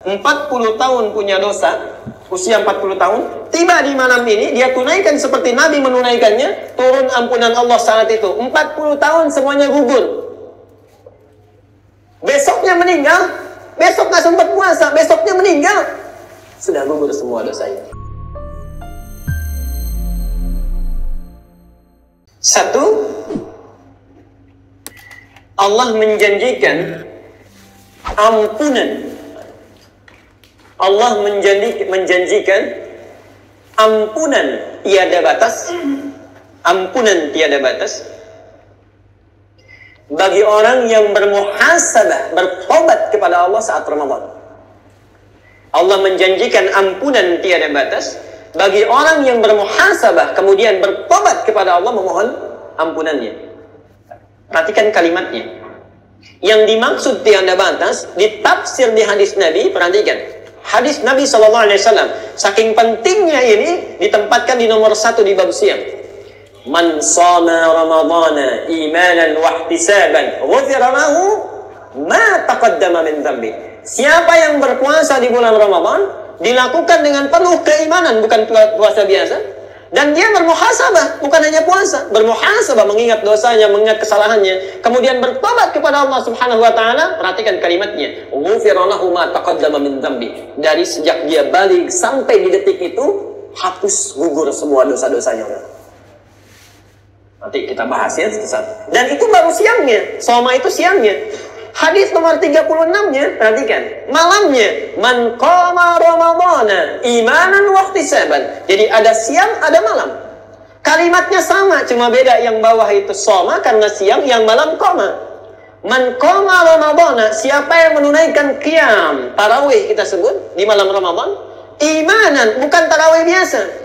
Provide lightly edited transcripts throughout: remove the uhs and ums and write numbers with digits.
40 tahun punya dosa, usia 40 tahun, tiba di malam ini, dia tunaikan seperti Nabi menunaikannya, turun ampunan Allah saat itu. 40 tahun semuanya gugur. Besoknya meninggal, besok nggak sempat puasa, besoknya meninggal, sudah gugur semua dosanya. Satu, Allah menjanjikan ampunan. Allah menjanjikan ampunan tiada batas, ampunan tiada batas bagi orang yang bermuhasabah, bertobat kepada Allah saat Ramadan. Allah menjanjikan ampunan tiada batas bagi orang yang bermuhasabah, kemudian bertobat kepada Allah memohon ampunannya. Perhatikan kalimatnya. Yang dimaksud tiada batas ditafsir di hadis Nabi. Perhatikan hadis Nabi SAW, saking pentingnya ini ditempatkan di nomor 1 di bab siam. Man shoma ramadhana imanan wa ihtisaban ghufira lahu ma taqaddama min dhanbi. Siapa yang berpuasa di bulan Ramadan dilakukan dengan penuh keimanan, bukan puasa biasa, dan dia bermuhasabah, bukan hanya puasa, bermuhasabah, mengingat dosanya, mengingat kesalahannya, kemudian bertobat kepada Allah Subhanahu wa taala. Perhatikan kalimatnya, ghufira lahu ma taqaddama min dhanbi. Dari sejak dia balik sampai di detik itu hapus, gugur semua dosa-dosanya. Nanti kita bahas ya satu-satu. Dan itu baru siangnya. Soma itu siangnya. Hadis nomor 36-nya, perhatikan. Malamnya, man qama ramadhana imanan wa ihtisaban. Jadi ada siang, ada malam. Kalimatnya sama, cuma beda yang bawah itu soma karena siang, yang malam qama. Man qama ramadhana, siapa yang menunaikan qiyam, tarawih kita sebut di malam Ramadan, imanan, bukan tarawih biasa.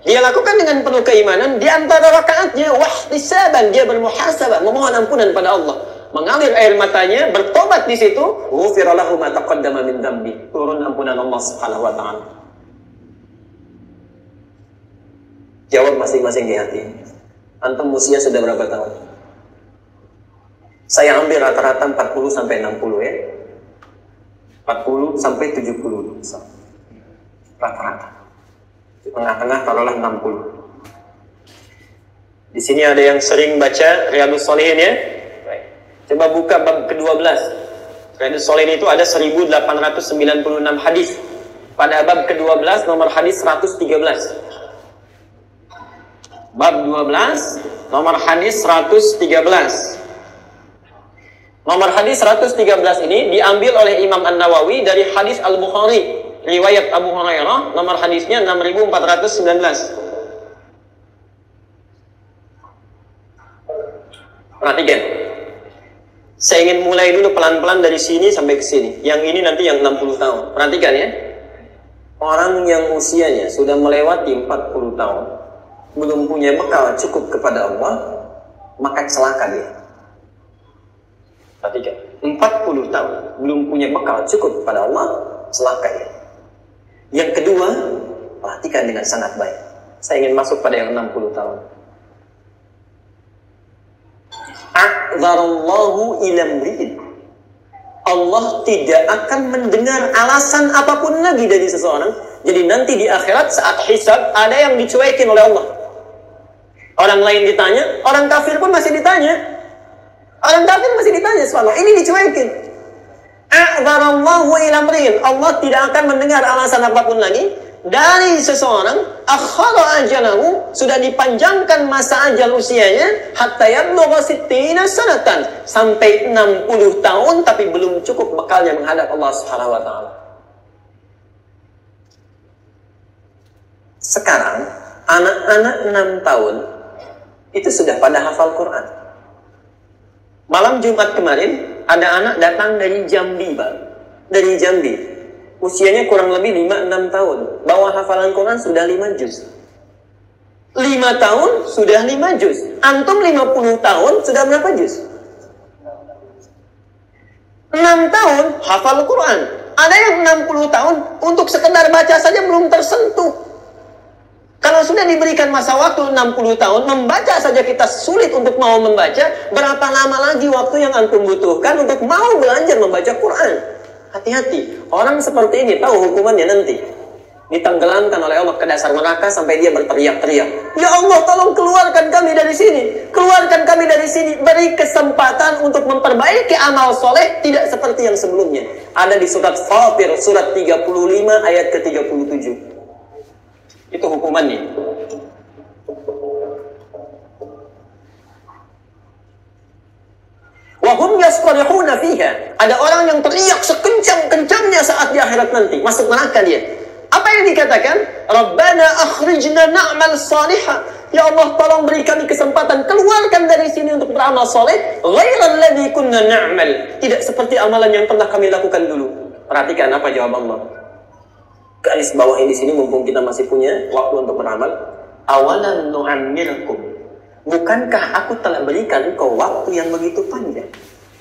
Dia lakukan dengan penuh keimanan, di antara rakaatnya wahtisaban, dia bermuhasabah, memohon ampunan pada Allah, mengalir air matanya, bertobat di situ, ghufira lahu ma taqaddama min dhanbi, turun ampunan Allah Subhanahu wa taala. Jawab masing-masing di hati. Antum usia sudah berapa tahun? Saya ambil rata-rata 40 sampai 60 ya. 40 sampai 70 rata-rata. Di tengah-tengah taruhlah 60. Di sini ada yang sering baca Riyadhus Shalihin ya. Baik. Coba buka bab ke-12. Riyadhus Shalihin itu ada 1896 hadis. Pada bab ke-12 nomor hadis 113. Bab 12 nomor hadis 113. Nomor hadis 113 ini diambil oleh Imam An-Nawawi dari hadis Al-Bukhari. Riwayat Abu Hurairah, nomor hadisnya 6419. Perhatikan. Saya ingin mulai dulu pelan-pelan dari sini sampai ke sini. Yang ini nanti yang 60 tahun. Perhatikan ya. Orang yang usianya sudah melewati 40 tahun, belum punya bekal cukup kepada Allah, maka celaka dia. Perhatikan. 40 tahun, belum punya bekal cukup kepada Allah, celaka dia. Yang kedua, perhatikan dengan sangat baik. Saya ingin masuk pada yang 60 tahun. A'dzarallahu ila mri'in. Allah tidak akan mendengar alasan apapun lagi dari seseorang. Jadi nanti di akhirat saat hisab ada yang dicuekin oleh Allah. Orang lain ditanya, orang kafir pun masih ditanya. Orang kafir masih ditanya soal Allah. Ini dicuekin. A'dzarallahu ila mri'in. Allah tidak akan mendengar alasan apapun lagi dari seseorang. Akhara ajalahu, sudah dipanjangkan masa ajal usianya, hatta yablugha sittina sanatan, sampai 60 tahun tapi belum cukup bekalnya menghadap Allah Subhanahu wa taala. Sekarang anak-anak 6 tahun itu sudah pada hafal Quran. Malam Jumat kemarin ada anak datang dari Jambi, Pak. Dari Jambi. Usianya kurang lebih 5-6 tahun. Bawa hafalan Quran sudah 5 juz. 5 tahun sudah 5 juz. Antum 50 tahun sudah berapa juz? 6 tahun hafal Quran. Ada yang 60 tahun untuk sekedar baca saja belum tersentuh. Kalau sudah diberikan masa waktu 60 tahun, membaca saja kita sulit untuk mau membaca, berapa lama lagi waktu yang antum butuhkan untuk mau belajar membaca Quran? Hati-hati. Orang seperti ini tahu hukumannya nanti. Ditenggelamkan oleh Allah ke dasar neraka sampai dia berteriak-teriak. Ya Allah, tolong keluarkan kami dari sini. Keluarkan kami dari sini. Beri kesempatan untuk memperbaiki amal soleh. Tidak seperti yang sebelumnya. Ada di surat Fatir, surat 35 ayat ke-37. Itu hukumannya. Wahum yastarihuna fiha. Ada orang yang teriak sekencang-kencangnya saat di akhirat nanti. Masuk neraka dia. Apa yang dikatakan? Rabbana akhrijna na'mal salihah. Ya Allah, tolong beri kami kesempatan. Keluarkan dari sini untuk beramal soleh. Ghairal ladzi kunna na'mal. Tidak seperti amalan yang pernah kami lakukan dulu. Perhatikan apa jawab Allah. Garis bawahi di sini mumpung kita masih punya waktu untuk beramal. Awalan nu'ammirkum. Bukankah aku telah berikan engkau waktu yang begitu panjang?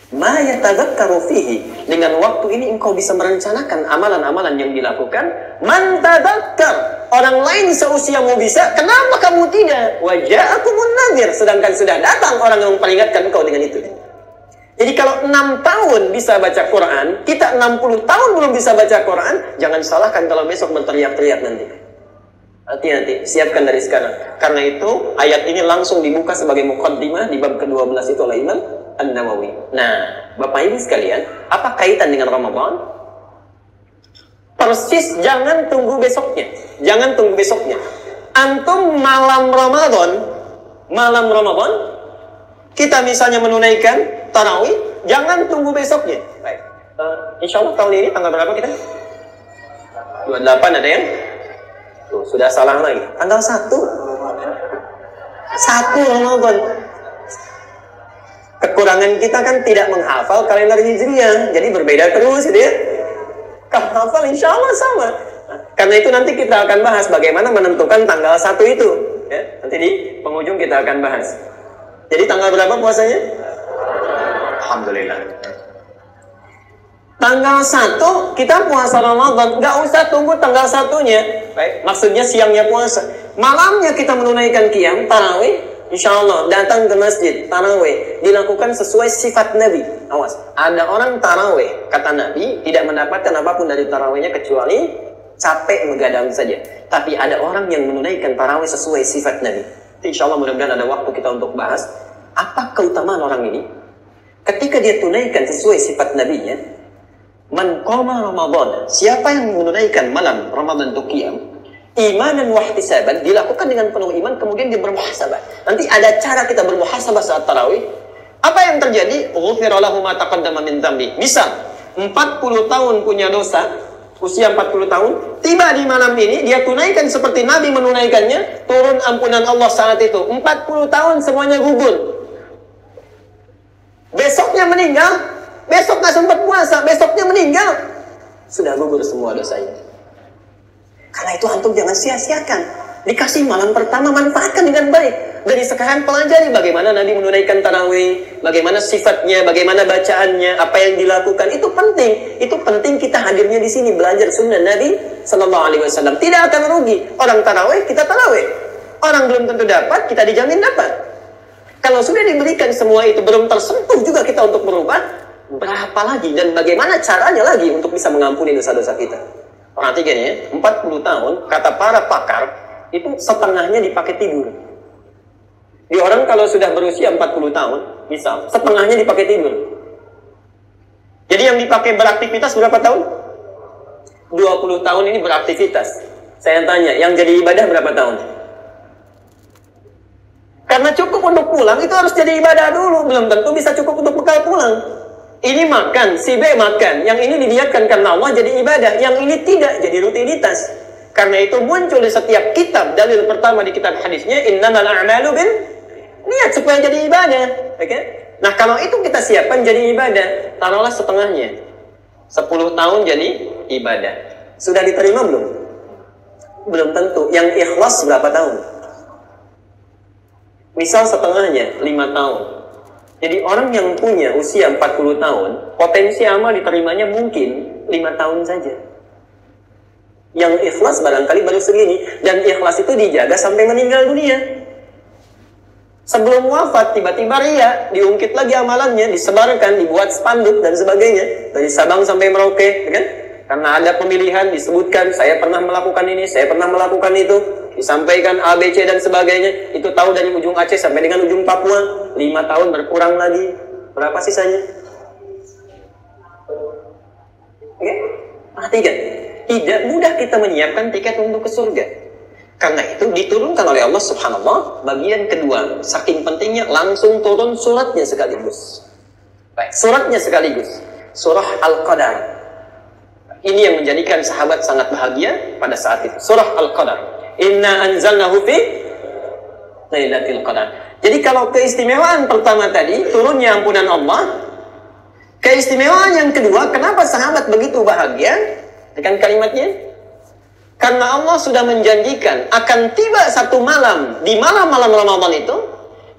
Ma yatadzakkaru fihi. Dengan waktu ini engkau bisa merencanakan amalan-amalan yang dilakukan. Man tadzakkar. Orang lain seusiamu bisa, kenapa kamu tidak? Wa ja'akumun nadhir. Sedangkan sudah datang orang yang memperingatkan engkau dengan itu. Jadi kalau 6 tahun bisa baca Quran, kita 60 tahun belum bisa baca Quran, jangan salahkan kalau besok berteriak-teriak nanti. Hati-hati, siapkan dari sekarang. Karena itu, ayat ini langsung dibuka sebagai muqaddimah di bab ke-12 itu oleh Imam An-Nawawi. Nah, Bapak Ibu sekalian, apa kaitan dengan Ramadan? Persis, jangan tunggu besoknya. Jangan tunggu besoknya. Antum malam Ramadan, kita misalnya menunaikan tarawih, jangan tunggu besoknya. Baik. Insya Allah tahun ini tanggal berapa kita? 28 ada yang? Tuh, sudah salah lagi. Tanggal 1 Ramadan. Kekurangan kita kan tidak menghafal kalender Hijriah, jadi berbeda terus gitu ya. Kalau hafal insya Allah sama. Karena itu nanti kita akan bahas bagaimana menentukan tanggal 1 itu. Ya, nanti di penghujung kita akan bahas. Jadi tanggal berapa puasanya? Alhamdulillah. Tanggal 1 kita puasa Ramadan, nggak usah tunggu tanggal 1-nya. Baik, maksudnya siangnya puasa. Malamnya kita menunaikan qiyam, tarawih. Insya Allah datang ke masjid, tarawih dilakukan sesuai sifat Nabi. Awas, ada orang tarawih, kata Nabi, tidak mendapatkan apapun dari tarawihnya kecuali capek begadang saja. Tapi ada orang yang menunaikan tarawih sesuai sifat Nabi. Insya Allah mudah-mudahan ada waktu kita untuk bahas apa keutamaan orang ini. Ketika dia tunaikan sesuai sifat Nabinya, man qama Ramadan, siapa yang menunaikan malam Ramadan itu qiyam, imanan wa ihtisaban, dilakukan dengan penuh iman, kemudian dia bermuhasabah. Nanti ada cara kita bermuhasabah saat tarawih. Apa yang terjadi? Ghufira lahu ma taqaddama min dzambi. Misal 40 tahun punya dosa, usia 40 tahun, tiba di malam ini dia tunaikan seperti Nabi menunaikannya, turun ampunan Allah saat itu. 40 tahun semuanya gugur. Besoknya meninggal, besok nggak sempat puasa, besoknya meninggal, sudah gugur semua dosanya. Karena itu antum jangan sia-siakan. Dikasih malam pertama, manfaatkan dengan baik. Dari sekarang pelajari bagaimana Nabi menunaikan tarawih, bagaimana sifatnya, bagaimana bacaannya, apa yang dilakukan. Itu penting. Itu penting kita hadirnya di sini belajar sunnah Nabi Sallallahu Alaihi Wasallam. Tidak akan rugi. Orang tarawih, kita tarawih. Orang belum tentu dapat, kita dijamin dapat. Kalau sudah diberikan semua itu belum tersentuh juga kita untuk berubah, berapa lagi dan bagaimana caranya lagi untuk bisa mengampuni dosa-dosa kita? Perhatikan ya, 40 tahun, kata para pakar, itu setengahnya dipakai tidur. Di orang kalau sudah berusia 40 tahun, misal, setengahnya dipakai tidur. Jadi yang dipakai beraktivitas berapa tahun? 20 tahun ini beraktivitas. Saya tanya, yang jadi ibadah berapa tahun? Karena cukup untuk pulang, itu harus jadi ibadah dulu. Belum tentu bisa cukup untuk bekal pulang. Ini makan, si B makan. Yang ini diniatkan karena Allah jadi ibadah. Yang ini tidak, jadi rutinitas. Karena itu muncul di setiap kitab. Dalil pertama di kitab hadisnya, innamal a'malu bin niat, supaya jadi ibadah. Okay? Nah kalau itu kita siapkan jadi ibadah, taruhlah setengahnya. 10 tahun jadi ibadah. Sudah diterima belum? Belum tentu. Yang ikhlas berapa tahun? Misal setengahnya 5 tahun. Jadi orang yang punya usia 40 tahun, potensi amal diterimanya mungkin 5 tahun saja. Yang ikhlas barangkali baru segini. Dan ikhlas itu dijaga sampai meninggal dunia. Sebelum wafat, tiba-tiba ria, diungkit lagi amalannya, disebarkan, dibuat spanduk dan sebagainya. Dari Sabang sampai Merauke, kan? Karena ada pemilihan, disebutkan, saya pernah melakukan ini, saya pernah melakukan itu. Disampaikan A, B, C, dan sebagainya. Itu tahu dari ujung Aceh sampai dengan ujung Papua. 5 tahun berkurang lagi. Berapa sisanya? Oke? Perhatikan. Tidak mudah kita menyiapkan tiket untuk ke surga. Karena itu diturunkan oleh Allah Subhanallah bagian kedua. Saking pentingnya langsung turun suratnya sekaligus. Baik, suratnya sekaligus. Surah Al-Qadar. Ini yang menjadikan sahabat sangat bahagia pada saat itu. Surah Al-Qadar. Inna anzalnahu fi Lailatul Qadar. Jadi kalau keistimewaan pertama tadi turunnya ampunan Allah, keistimewaan yang kedua, kenapa sahabat begitu bahagia dengan kalimatnya? Karena Allah sudah menjanjikan akan tiba satu malam di malam-malam Ramadan itu,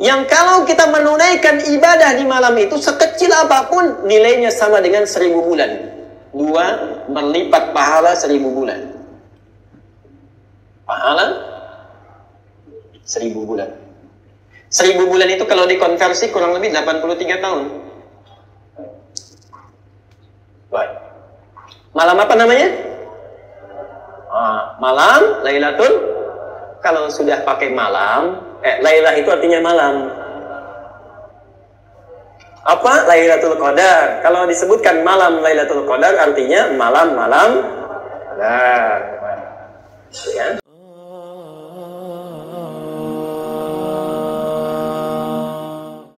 yang kalau kita menunaikan ibadah di malam itu sekecil apapun nilainya sama dengan 1000 bulan. 2 berlipat pahala 1000 bulan. Pahala 1000 bulan. 1000 bulan itu kalau dikonversi kurang lebih 83 tahun. Baik. Malam apa namanya? Malam Lailatul. Kalau sudah pakai malam, Lailah itu artinya malam. Apa? Lailatul Qadar. Kalau disebutkan malam Lailatul Qadar artinya malam-malam Qadar. Ya.